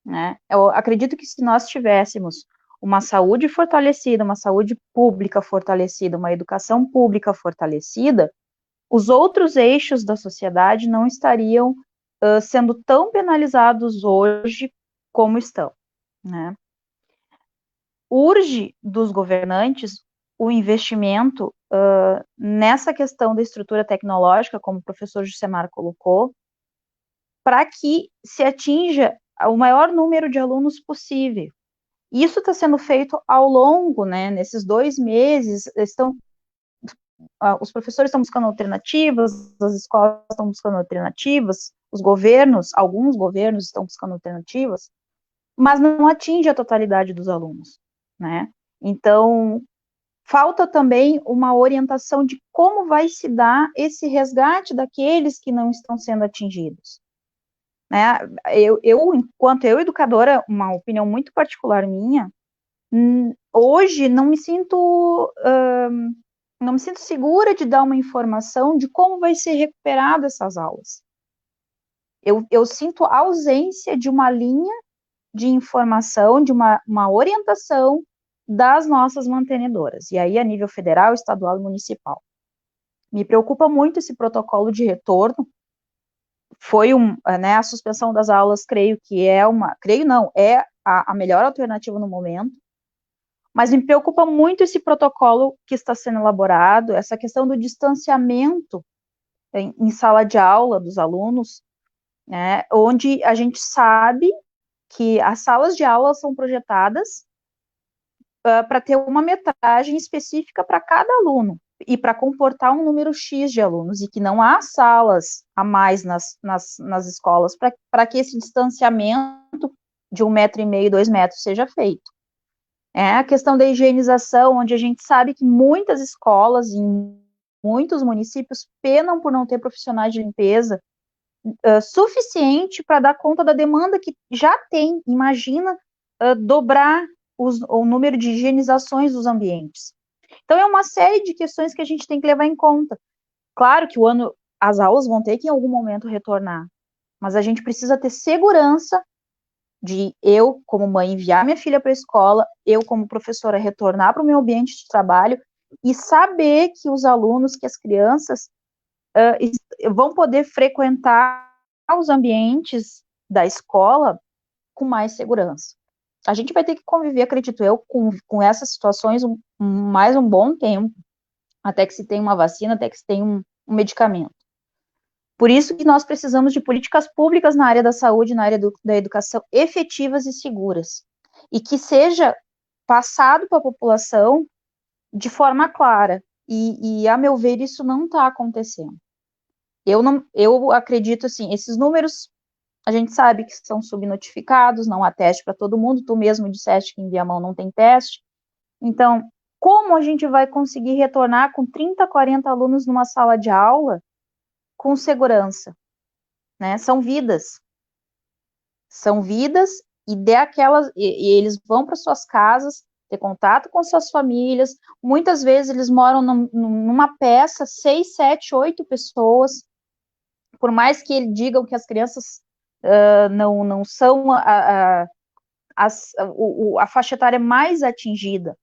né? Eu acredito que se nós tivéssemos uma saúde fortalecida, uma saúde pública fortalecida, uma educação pública fortalecida, os outros eixos da sociedade não estariam sendo tão penalizados hoje como estão, né? Urge dos governantes o investimento nessa questão da estrutura tecnológica, como o professor Jusemar colocou, para que se atinja o maior número de alunos possível. Isso está sendo feito ao longo, né, nesses 2 meses, os professores estão buscando alternativas, as escolas estão buscando alternativas, os governos, alguns governos estão buscando alternativas, mas não atinge a totalidade dos alunos, né? Então, falta também uma orientação de como vai se dar esse resgate daqueles que não estão sendo atingidos, né? Enquanto educadora, uma opinião muito particular minha, hoje não me sinto segura de dar uma informação de como vai ser recuperada essas aulas. Eu sinto a ausência de uma linha de informação, de uma orientação das nossas mantenedoras, e aí a nível federal, estadual e municipal. Me preocupa muito esse protocolo de retorno. Foi né, a suspensão das aulas, creio não, é a melhor alternativa no momento, mas me preocupa muito esse protocolo que está sendo elaborado, essa questão do distanciamento em sala de aula dos alunos, né, onde a gente sabe que as salas de aula são projetadas para ter uma metragem específica para cada aluno e para comportar um número X de alunos, e que não há salas a mais nas escolas para que esse distanciamento de 1,5 m, 2 metros seja feito. É a questão da higienização, onde a gente sabe que muitas escolas em muitos municípios penam por não ter profissionais de limpeza suficiente para dar conta da demanda que já tem. Imagina dobrar o número de higienizações dos ambientes. Então, é uma série de questões que a gente tem que levar em conta. Claro que as aulas vão ter que em algum momento retornar, mas a gente precisa ter segurança de eu, como mãe, enviar minha filha para a escola, eu, como professora, retornar para o meu ambiente de trabalho e saber que os alunos, que as crianças vão poder frequentar os ambientes da escola com mais segurança. A gente vai ter que conviver, acredito eu, com essas situações mais um bom tempo, até que se tenha uma vacina, até que se tenha um medicamento. Por isso que nós precisamos de políticas públicas na área da saúde, na área da educação, efetivas e seguras, e que seja passado para a população de forma clara, e a meu ver, isso não está acontecendo. Eu acredito, assim, esses números, a gente sabe que são subnotificados, não há teste para todo mundo, tu mesmo disseste que em Viamão não tem teste, então, como a gente vai conseguir retornar com 30, 40 alunos numa sala de aula com segurança, né? São vidas e eles vão para suas casas, ter contato com suas famílias, muitas vezes eles moram numa peça, 6, 7, 8 pessoas, por mais que eles digam que as crianças não são a faixa etária mais atingida,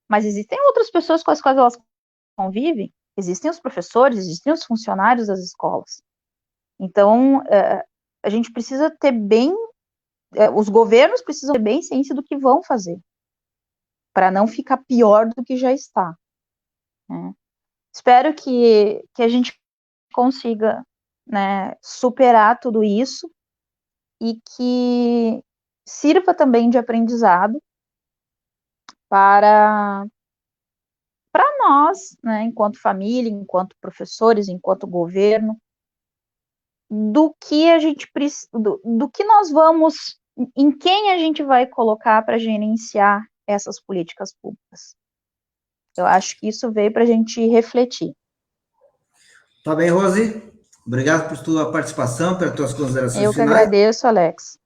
mas existem outras pessoas com as quais elas convivem, existem os professores, existem os funcionários das escolas. Então, a gente precisa ter os governos precisam ter bem ciência do que vão fazer, para não ficar pior do que já está, né? Espero que a gente consiga, né, superar tudo isso e que sirva também de aprendizado para para nós, né, enquanto família, enquanto professores, enquanto governo, do que a gente do que nós vamos, em quem a gente vai colocar para gerenciar essas políticas públicas. Eu acho que isso veio para a gente refletir. Tá bem, Rose? Obrigado por tua participação, pelas tuas considerações Eu que finais. agradeço, Alex.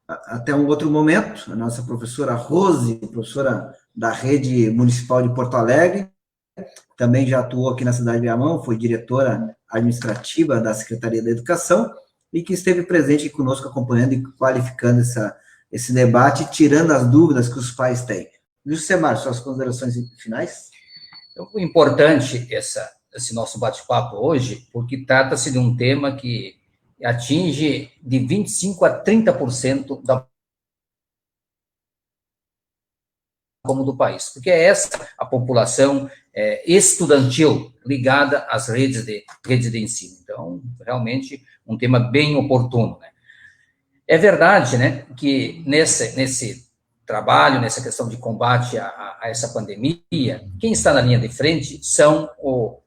Até um outro momento, a nossa professora Rose, professora da Rede Municipal de Porto Alegre, também já atuou aqui na cidade de Viamão, foi diretora administrativa da Secretaria da Educação, e que esteve presente conosco, acompanhando e qualificando esse debate, tirando as dúvidas que os pais têm. Jusemar, suas considerações finais? O importante esse nosso bate-papo hoje, porque trata-se de um tema que atinge de 25% a 30% da como do país, porque é essa a população estudantil ligada às redes de ensino. Então, realmente, um tema bem oportuno, né? É verdade, né, que nesse trabalho, nessa questão de combate a essa pandemia, quem está na linha de frente são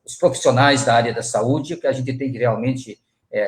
os profissionais da área da saúde, que a gente tem que realmente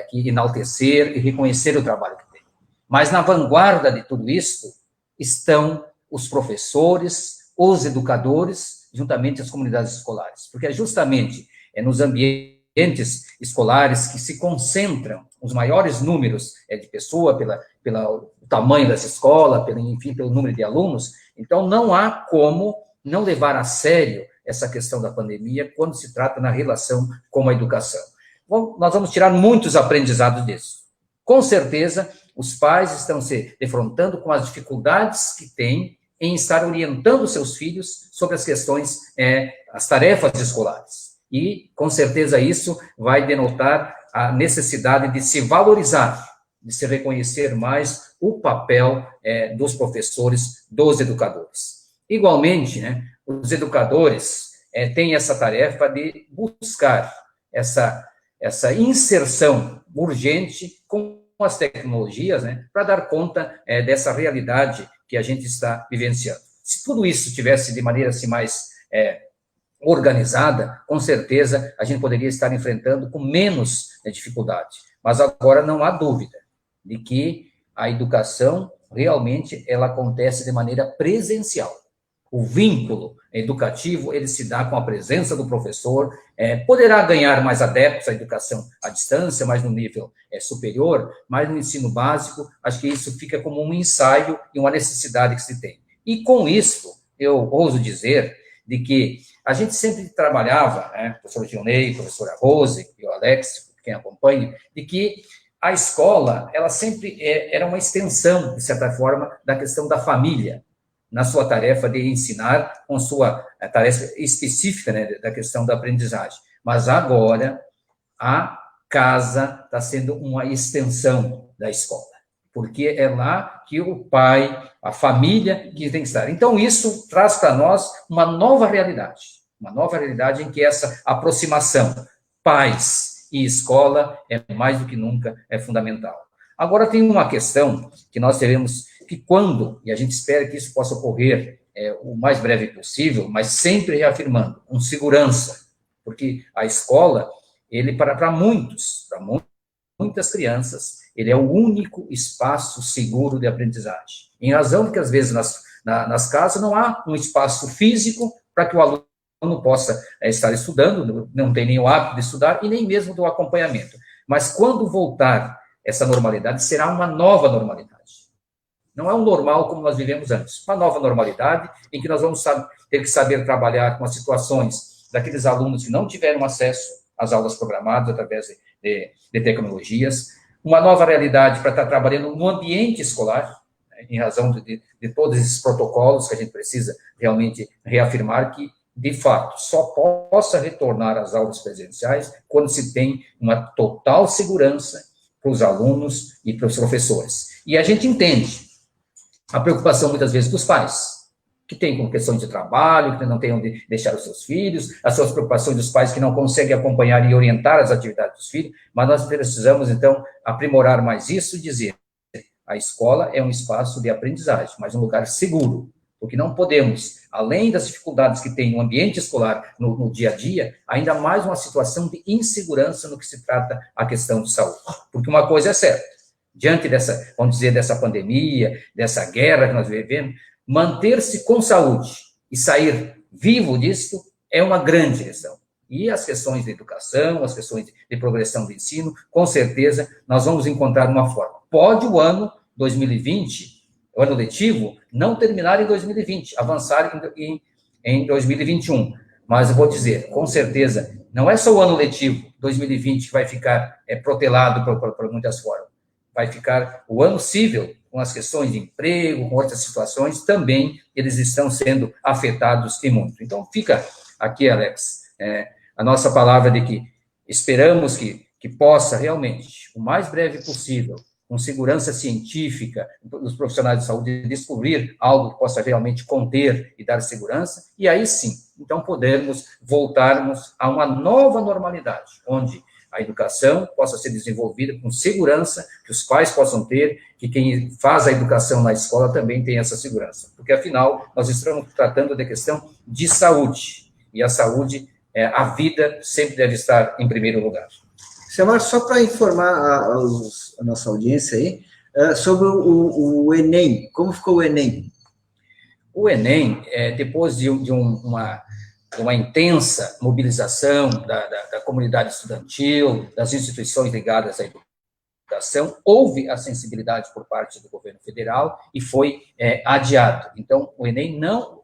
que enaltecer e reconhecer o trabalho que tem. Mas na vanguarda de tudo isso estão os professores, os educadores, juntamente as comunidades escolares, porque é justamente nos ambientes escolares que se concentram os maiores números de pessoa, pelo tamanho dessa escola, enfim, pelo número de alunos. Então, não há como não levar a sério essa questão da pandemia quando se trata na relação com a educação. Bom, nós vamos tirar muitos aprendizados disso. Com certeza, os pais estão se defrontando com as dificuldades que têm em estar orientando seus filhos sobre as questões, as tarefas escolares. E, com certeza, isso vai denotar a necessidade de se valorizar, de se reconhecer mais o papel dos professores, dos educadores. Igualmente, né, os educadores têm essa tarefa de buscar essa inserção urgente com as tecnologias, né, para dar conta dessa realidade que a gente está vivenciando. Se tudo isso tivesse de maneira assim, mais organizada, com certeza a gente poderia estar enfrentando com menos dificuldade. Mas agora não há dúvida de que a educação realmente ela acontece de maneira presencial. O vínculo educativo, ele se dá com a presença do professor, poderá ganhar mais adeptos à educação à distância, mais no nível superior, mas no ensino básico, acho que isso fica como um ensaio e uma necessidade que se tem. E com isso, eu ouso dizer de que a gente sempre trabalhava, professor Gilney, professora Rose e o Alex, quem acompanha, de que a escola, ela sempre era uma extensão, de certa forma, da questão da família, na sua tarefa de ensinar, com sua tarefa específica, né, da questão da aprendizagem. Mas agora, a casa está sendo uma extensão da escola, porque é lá que o pai, a família, que tem que estar. Então, isso traz para nós uma nova realidade em que essa aproximação, pais e escola, mais do que nunca, fundamental. Agora, tem uma questão que nós teremos que quando, e a gente espera que isso possa ocorrer o mais breve possível, mas sempre reafirmando, com segurança, porque a escola, ele para muitas crianças, ele é o único espaço seguro de aprendizagem. Em razão de que, às vezes, nas casas não há um espaço físico para que o aluno possa estar estudando, não tem nem o hábito de estudar e nem mesmo do acompanhamento. Mas quando voltar essa normalidade, será uma nova normalidade. Não é um normal como nós vivemos antes. Uma nova normalidade em que nós vamos ter que saber trabalhar com as situações daqueles alunos que não tiveram acesso às aulas programadas através de tecnologias. Uma nova realidade para estar trabalhando no ambiente escolar, né, em razão de todos esses protocolos que a gente precisa realmente reafirmar que, de fato, só possa retornar às aulas presenciais quando se tem uma total segurança para os alunos e para os professores. E a gente entende a preocupação, muitas vezes, dos pais, que têm com questões de trabalho, que não têm onde deixar os seus filhos, as suas preocupações dos pais que não conseguem acompanhar e orientar as atividades dos filhos, mas nós precisamos, então, aprimorar mais isso e dizer, a escola é um espaço de aprendizagem, mas um lugar seguro, porque não podemos, além das dificuldades que tem no ambiente escolar, no dia a dia, ainda mais uma situação de insegurança no que se trata a questão de saúde. Porque uma coisa é certa, diante dessa, vamos dizer, dessa pandemia, dessa guerra que nós vivemos, manter-se com saúde e sair vivo disso é uma grande questão. E as questões de educação, as questões de progressão do ensino, com certeza, nós vamos encontrar uma forma. Pode o ano 2020, o ano letivo, não terminar em 2020, avançar em 2021. Mas eu vou dizer, com certeza, não é só o ano letivo 2020 que vai ficar protelado por muitas formas. Vai ficar o ano civil, com as questões de emprego, com outras situações, também eles estão sendo afetados e muito. Então, fica aqui, Alex, a nossa palavra de que esperamos que possa realmente, o mais breve possível, com segurança científica dos profissionais de saúde, descobrir algo que possa realmente conter e dar segurança, e aí sim, então podermos voltarmos a uma nova normalidade, onde a educação possa ser desenvolvida com segurança, que os pais possam ter, que quem faz a educação na escola também tenha essa segurança. Porque, afinal, nós estamos tratando da questão de saúde, e a saúde, a vida sempre deve estar em primeiro lugar. Semar, só para informar a nossa audiência aí, sobre o Enem, como ficou o Enem? O Enem, depois de uma intensa mobilização da comunidade estudantil, das instituições ligadas à educação, houve a sensibilidade por parte do governo federal e foi adiado. Então, o Enem não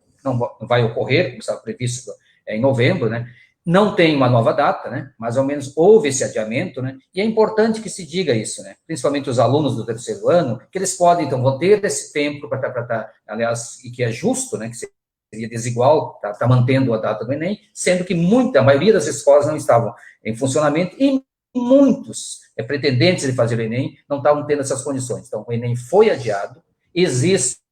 vai ocorrer, como estava previsto em novembro, né? Não tem uma nova data, né? Mais ou menos houve esse adiamento, né? E é importante que se diga isso, né? Principalmente os alunos do terceiro ano, que eles podem, então, vão ter esse tempo para aliás, e que é justo, né? Que seria desigual, tá mantendo a data do Enem, sendo que a maioria das escolas não estavam em funcionamento e muitos pretendentes de fazer o Enem não estavam tendo essas condições. Então, o Enem foi adiado, existe,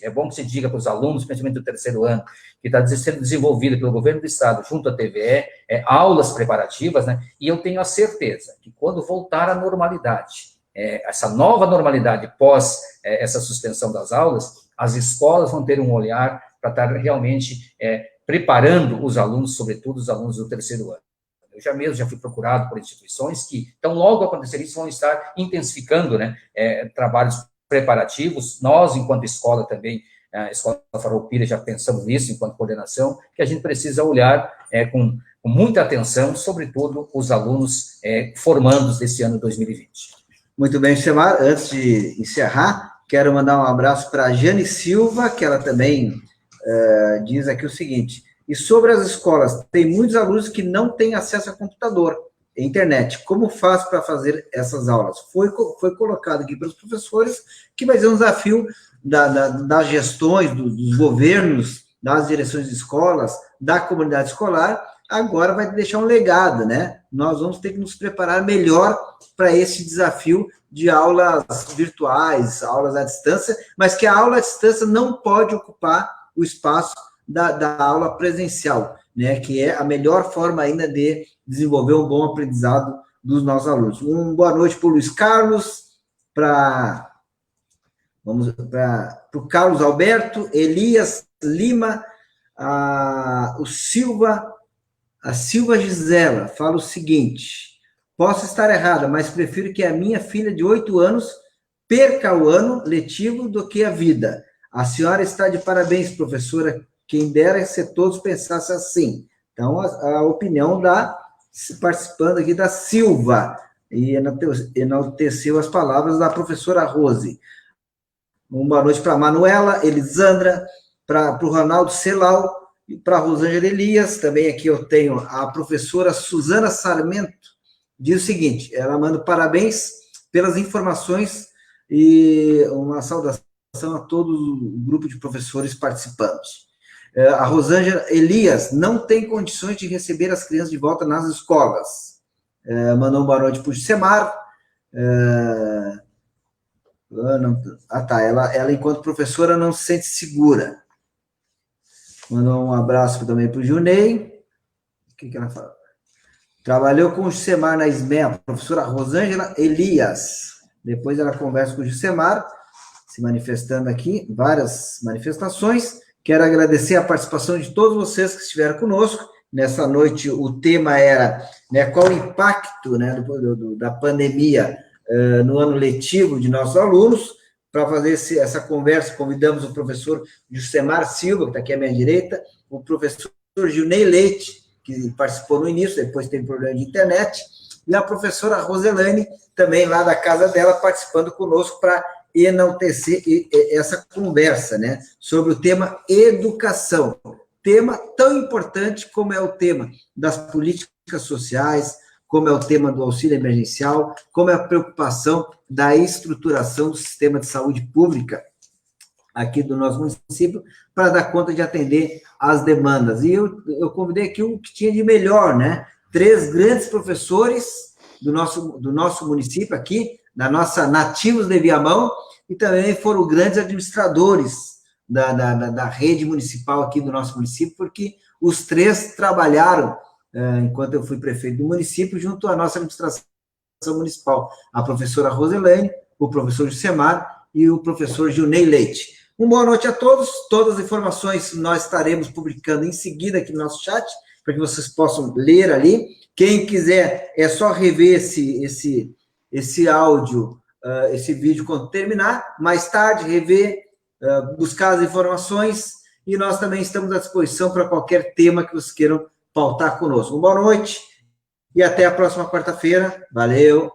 é bom que se diga para os alunos, principalmente do terceiro ano, que está sendo desenvolvido pelo governo do estado, junto à TVE, aulas preparativas, né? E eu tenho a certeza que quando voltar à normalidade, essa nova normalidade pós essa suspensão das aulas, as escolas vão ter um olhar para estar realmente preparando os alunos, sobretudo os alunos do terceiro ano. Eu já fui procurado por instituições que, então, logo acontecer isso, vão estar intensificando, né, trabalhos preparativos. Nós, enquanto escola também, a Escola Farroupilha, já pensamos nisso, enquanto coordenação, que a gente precisa olhar com muita atenção, sobretudo os alunos formandos desse ano 2020. Muito bem, Semar. Antes de encerrar, quero mandar um abraço para a Jane Silva, que ela também diz aqui o seguinte: e sobre as escolas, tem muitos alunos que não têm acesso a computador, internet. Como faz para fazer essas aulas? Foi colocado aqui pelos professores que vai ser um desafio das gestões, dos governos, das direções de escolas, da comunidade escolar. Agora vai deixar um legado, né? Nós vamos ter que nos preparar melhor para esse desafio de aulas virtuais, aulas à distância, mas que a aula à distância não pode ocupar o espaço da aula presencial, né? Que é a melhor forma ainda de desenvolver um bom aprendizado dos nossos alunos. Boa noite para o Luiz Carlos, para o Carlos Alberto, Elias Lima, a Silva Gisela fala o seguinte: posso estar errada, mas prefiro que a minha filha de 8 anos perca o ano letivo do que a vida. A senhora está de parabéns, professora. Quem dera se todos pensassem assim. Então, a opinião participando aqui da Silva, e enalteceu as palavras da professora Rose. Uma boa noite para a Manuela, Elisandra, para o Ronaldo Celau, e para a Rosângela Elias. Também aqui eu tenho a professora Suzana Sarmento, diz o seguinte: ela manda parabéns pelas informações e uma saudação a todo o grupo de professores participantes. A Rosângela Elias não tem condições de receber as crianças de volta nas escolas. Mandou um boa noite para o Semar. Ela, enquanto professora, não se sente segura. Mandou um abraço também para o Junei. O que ela fala? Trabalhou com o Semar na SME, a professora Rosângela Elias. Depois ela conversa com o Semar, se manifestando aqui, várias manifestações. Quero agradecer a participação de todos vocês que estiveram conosco. Nessa noite, o tema era, né, qual o impacto, né, da pandemia no ano letivo de nossos alunos. Para fazer essa conversa, convidamos o professor Jusemar Silva, que está aqui à minha direita, o professor Gilney Leite, que participou no início, depois teve problema de internet, e a professora Roselane, também lá da casa dela, participando conosco para enaltecer essa conversa, né, sobre o tema educação. Tema tão importante como é o tema das políticas sociais, como é o tema do auxílio emergencial, como é a preocupação da estruturação do sistema de saúde pública aqui do nosso município, para dar conta de atender às demandas. E eu convidei aqui o que tinha de melhor, né? 3 grandes professores do nosso município aqui, da nossa Nativos de Viamão, e também foram grandes administradores da rede municipal aqui do nosso município, porque os 3 trabalharam, enquanto eu fui prefeito do município, junto à nossa administração municipal, a professora Roselane, o professor Jusemar e o professor Gilney Leite. Uma boa noite a todos. Todas as informações nós estaremos publicando em seguida aqui no nosso chat, para que vocês possam ler ali. Quem quiser, é só rever esse áudio, esse vídeo quando terminar, mais tarde, rever, buscar as informações, e nós também estamos à disposição para qualquer tema que vocês queiram pautar conosco. Uma boa noite e até a próxima quarta-feira. Valeu!